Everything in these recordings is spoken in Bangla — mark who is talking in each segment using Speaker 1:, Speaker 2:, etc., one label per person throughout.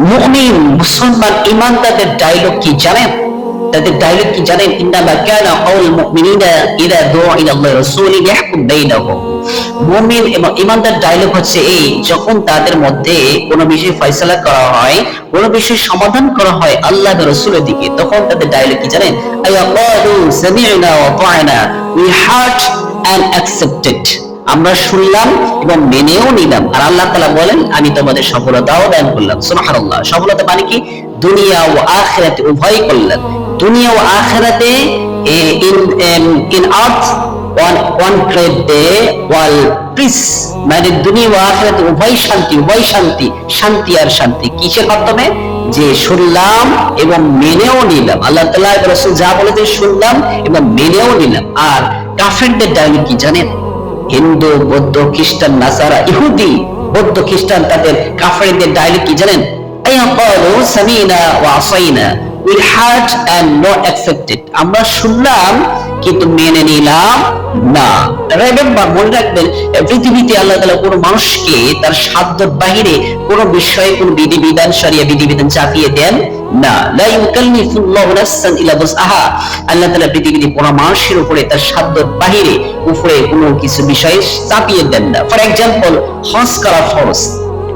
Speaker 1: মুমিন মুসলমান ইমানদারদের ডায়লগ কি জানেন? তাদের ডায়লগ কি জানেন? ইন্নামা কানা কাউলুল মুমিনিনা ইযা দু'আ ইলাল্লাহি ওয়া রাসূলিহি ইয়াহকুম বাইনাহুম। মুমিন এবং ইমানদার ডায়লগ হচ্ছে এই, যখন তাদের মধ্যে কোনো বিষয় ফয়সালা করা হয়, কোনো বিষয় সমাধান করা হয় আল্লাহ এবং রাসূলের দিকে, তখন তাদের ডায়লগ কি জানেন? আয়াকালু সামি'না ওয়া আতা'না, উই হার্ড এন্ড অ্যাকসেপ্টেড, আমরা শুনলাম এবং মেনেও নিলাম। আর আল্লাহ তাআলা বলেন, আমি তোমাদের সফলতাও দান করলাম। সুবহানাল্লাহ। সফলতা মানে কি? দুনিয়া ও আখিরাতে উভয় কল্যাণ। দুনিয়া ও আখিরাতে in earth one great day while peace, মানে দুনিয়া ও আখিরাতে উভয় শান্তি, উভয় শান্তি, শান্তি আর শান্তি কিসের মাধ্যমে? যে শুনলাম এবং মেনেও নিলাম। আল্লাহ তাআলা এবং রাসূল যা বলেছেন শুনলাম এবং মেনেও নিলাম। আর কাফেরদের ডায়লগ কি জানেন? হিন্দু, বৌদ্ধ, খ্রিস্টান, নাসারা, ইহুদি, বৌদ্ধ, খ্রিস্টান, তাদের কাফেরদের ডায়লগ কি জানেন? আয়াকালু সামি'না ওয়া আসাইনা, we heard and not accepted, আমরা শুনলাম কিন্তু মেনে নিলাম না। রিমেম্বার, মনে রাখবেন, পৃথিবীতে আল্লাহ তাআলা কোনো মানুষকে তার সাধ্যের বাহিরে কোনো বিষয়ে কোনো বিধিবিধান, শরিয়া বিধিবিধান চাপিয়ে দেন না। লা ইউকাল্লিফুল্লাহু নাফসান ইল্লা ওয়াসআহা, আল্লাহ তাআলা পৃথিবীতে কোনো মানুষের উপরে তার সাধ্যের বাহিরে উপরে কোনো কিছু বিষয় চাপিয়ে দেন না। ফর এক্সাম্পল, হজ করা ফরজ।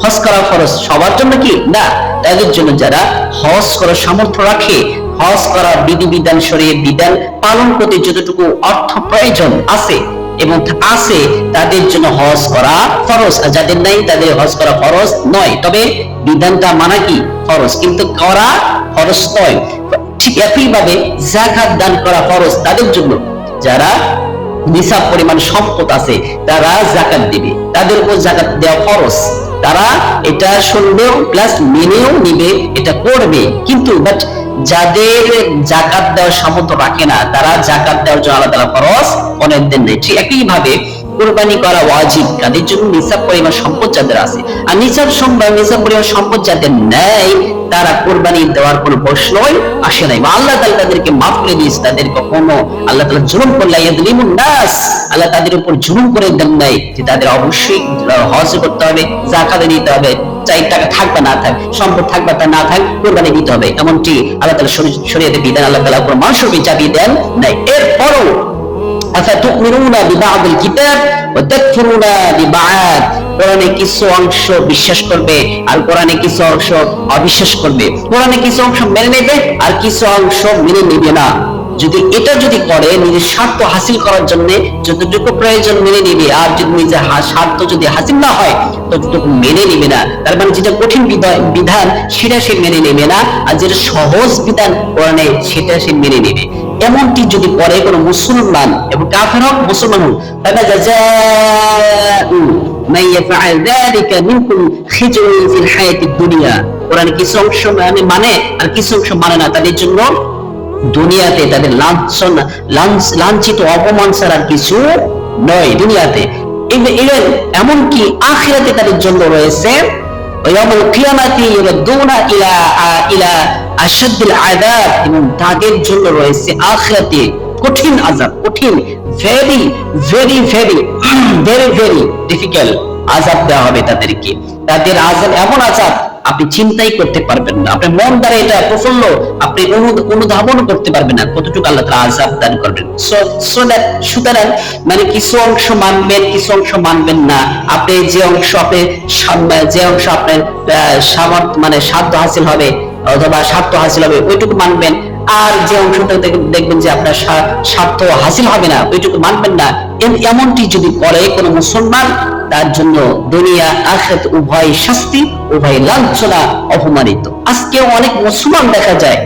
Speaker 1: হজ করা ফরজ সবার জন্য কি না, তাদের জন্য যারা হজ করার সামর্থ্য রাখে, হজ করার বিধিবিধান, শরীয়ত বিধান পালন করতে যতটুকু অর্থ প্রয়োজন আছে এবং আছে, তাদের জন্য হজ করা ফরজ। আর যাদের নাই তাদের হজ করা ফরজ নয়, তবে বিধানটা মানা কি ফরজ, কিন্তু করা ফরজ নয়। ঠিক একইভাবে যাকাত দান করা ফরজ তাদের জন্য, যারা নিসাব পরিমাণ সম্পদ আছে তারা যাকাত দিবে, তাদের উপর যাকাত দেওয়া ফরজ। তারা এটা শুনবেও প্লাস মেনেও নিবে, এটা করবে। কিন্তু বাট যাদের যাকাত দেওয়ার সামর্থ্য রাখে না, তারা যাকাত দেওয়ার জন্য আল্লাহ তাআলা ফরজ অনেক দেন নাই। ঠিক একইভাবে কুরবানি করা ওয়াজিব কাদের জন্য? নিসাব পরিমাণ সম্পদ যাদের আছে। আর নিসাব পরিমাণ সম্পদ যাদের নেই, তারা কুরবানি দেওয়ার কোনো প্রশ্নই আসে নাই। আল্লাহ তাআলা তাদেরকে মাফ করে দিয়েছে। তাদের কখনো আল্লাহ তাআলা জুলুম করলে ইয়াযলিমুন নাস, আল্লাহ তাদের উপর জুলুম করে দেন নাই যে তাদের অবশ্যই হজ করতে হবে, যাকাত দিতে হবে, চাই টাকা থাকবে না থাক, সম্পদ থাকবে তা না থাক, কুরবানি দিতে হবে, এমনটি আল্লাহ তাআলা শরীয়তে বিধান আল্লাহ তাআলা উপর মানুষের চাপিয়ে দেন নাই। এরপরও আফাতুমিনুনা বিবাদিল কিতাব ওয়া তাকফুরুনা বিবাদ, কোরআনে কিছু অংশ বিশ্বাস করবে আর কোরআনে কিছু অংশ অবিশ্বাস করবে, কোরআনে কিছু অংশ মেনে নেবে আর কিছু অংশ মেনে নেবে না। যদি করে নিজের স্বার্থ হাসিল করার জন্য যতটুকু প্রয়োজন মেনে নিবে, আর যদি নিজের স্বার্থ যদি হাসিল না হয় ততটুকু মেনে নিবে না। তার মানে যেটা কঠিন বিধান সেটা সে মেনে নেবে না, আর যেটা সহজ বিধান কোরআনে সেটা সে মেনে নেবে। এমনটি যদি করে কোনো মুসলমান, এবং কাফের হোক মুসলমান হোক, তাহলে জাযাউ মান ইয়াফআল যালিকা মিনকুম খিজুন ফিল হায়াতিদ দুনিয়া, কোরআনে কিছু অংশ মানে আর কিছু অংশ মানে না, তাদের জন্য দুনিয়াতে তাদের লাঞ্ছিত অপমান ছাড়া কিছু নয় দুনিয়াতে। এমনকি আখিরাতে তাদের জন্য রয়েছে ইয়াউমুল কিয়ামাতি ইয়ারদুনা ইলা আশাদ্দিল আযাব, এবং তাদের জন্য রয়েছে আখিরাতে কঠিন আযাব, কঠিন, very very very very very difficult আযাব দেওয়া হবে তাদেরকে। তাদের আযাব এমন আযাব আপনি চিন্তাই করতে পারবেন না, আপনার মন দ্বারা এটা প্রফুল্ল আপনি অনুধাবন করতে পারবেন না কতটুকু আল্লাহ তাআলা আযাব দান করবেন। সুতরাং মানে কিছু অংশ মানবেন, কিছু অংশ মানবেন না। আপনি যে অংশ আপনার মানে সাধ্য হাসিল হবে অথবা স্বার্থ হাসিল হবে ওইটুকু মানবেন, আর যে অংশটা দেখবেন যে আপনার স্বার্থ হাসিল হবে না ওইটুকু মানবেন না। এমনটি যদি করে কোনো মুসলমান, তার জন্য দুনিয়া আখিরাত উভয় শাস্তি, উভয় লাঞ্ছনা, অপমানিত। আজকে অনেক মুসলমান দেখা যায়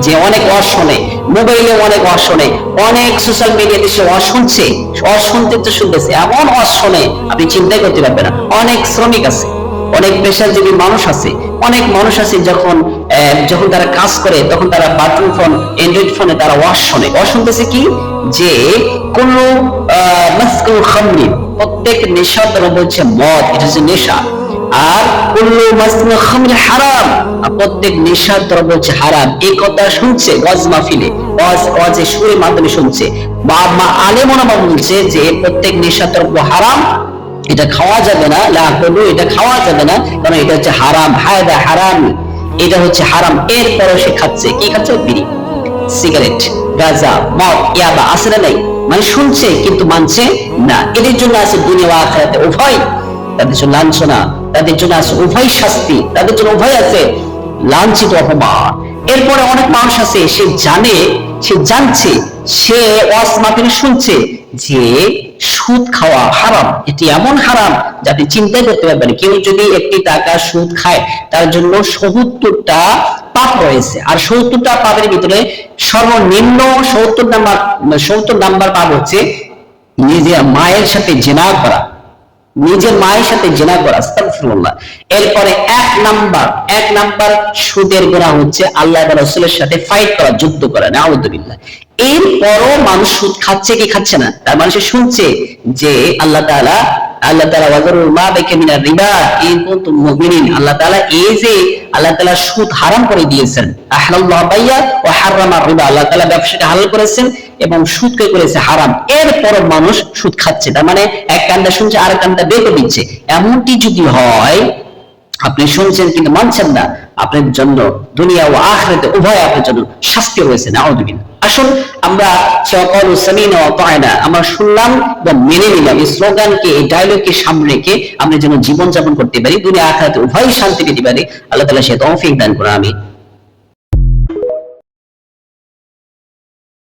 Speaker 1: যে অনেক ওয়াজ শোনে, মোবাইলে অনেক ওয়াজ শোনে, অনেক সোশ্যাল মিডিয়াতে সে ওয়াজ শুনছে, ওয়াজ শুনতে তো শুনতেছে, এমন ওয়াজ শোনে আপনি চিন্তাই করতে পারবেন না। অনেক শ্রমিক আছে, অনেক পেশাজীবী মানুষ আছে, অনেক মানুষ আছে যখন তারা কাজ করে তখন তারা বাটন ফোন, অ্যান্ড্রয়েড ফোনে তারা ওয়াজ শোনে। ওয়াজ শুনতেছে কি যে কুল্লু মাসকুল খামরি, প্রত্যেক নেশার দ্রব্য হচ্ছে মদ, এটা হচ্ছে নেশা। আর কুল্লু মাসকুল খামরি হারাম, প্রত্যেক নেশার দ্রব্য হচ্ছে হারাম। এই কথা শুনছে ওয়াজ মাহফিলে, ওয়াজে সুরের মাধ্যমে শুনছে, বা আলেম ওলামা বলছে যে প্রত্যেক নেশার দ্রব্য হারাম, এটা খাওয়া যাবে না, লা কুলু, এটা খাওয়া যাবে না, কারণ এটা হচ্ছে হারাম, হায়দা হারাম, এটা হচ্ছে হারাম। এরপরও সে খাচ্ছে, কি খাচ্ছে? বিড়ি, সিগারেট, গাঁজা, মদ, ইয়াবা, আছে না নাই? মানে শুনছে কিন্তু মানছে না। এদের জন্য আছে দুনিয়া ও আখিরাতে উভয়, তাদের জন্য লাঞ্ছনা, তাদের জন্য আছে উভয় শাস্তি, তাদের জন্য উভয় আছে লাঞ্ছিত, অপমান। এরপরে অনেক মানুষ আছে, সে জানে, সে জানছে, সে ওয়াজ মাহফিল শুনছে যে সুদ খাওয়া হারাম, এটি এমন হারাম যে আপনি চিন্তাই করতে পারবেন। কেউ যদি একটি টাকা সুদ খায় তার জন্য ৭০টা পাপ রয়েছে, আর ৭০টা পাপের ভিতরে সর্বনিম্ন ৭০ নাম্বার পাপ হচ্ছে নিজের মায়ের সাথে জিনা করা, নিজের মায়ের সাথে জিনা করা, আস্তাগফিরুল্লাহ। এরপরে এক নাম্বার সুদের গুনাহ হচ্ছে আল্লাহ এবং রাসূলের সাথে ফাইট করা, যুদ্ধ করা, নাউযুবিল্লাহ। এরপরও মানুষ সুদ খাচ্ছে কি খাচ্ছে না? তার মানে সে শুনছে যে আল্লাহ তাআলা ওয়াজারুল মা বাকা মিনার রিবা ইন কুনতুম মুমিনিন, আল্লাহ তাআলা এই যে আল্লাহ তাআলা সুদ হারাম করে দিয়েছেন, আহলাল্লাহু বাইয়া ওয়া হারামা রিবা, আল্লাহ তাআলা ব্যবসাকে হালাল করেছেন এবং সুদকে করেছে হারাম। এরপরও মানুষ সুদ খাচ্ছে, তার মানে এক কানটা শুনছে আর কানটা বের করে দিচ্ছে। এমনটি যদি হয়, আপনি শুনছেন কিন্তু মানছেন না, আপনার জন্য দুনিয়া ও আখিরাতে উভয় আপনার জন্য শাস্তি রয়েছে, নাউযুবিল্লাহ। আসুন আমরা ওয়াকালু সামিনা ওয়া আতা'না, আমরা শুনলাম এবং মেনে নিলাম, এই স্লোগানকে, এই ডায়লগকে সামনে রেখে আমরা যেন জীবন যাপন করতে পারি, দুনিয়া আখিরাতে উভয় শান্তি পেতে পারি। আল্লাহ তাআলা সে তৌফিক দান করুন, আমিন।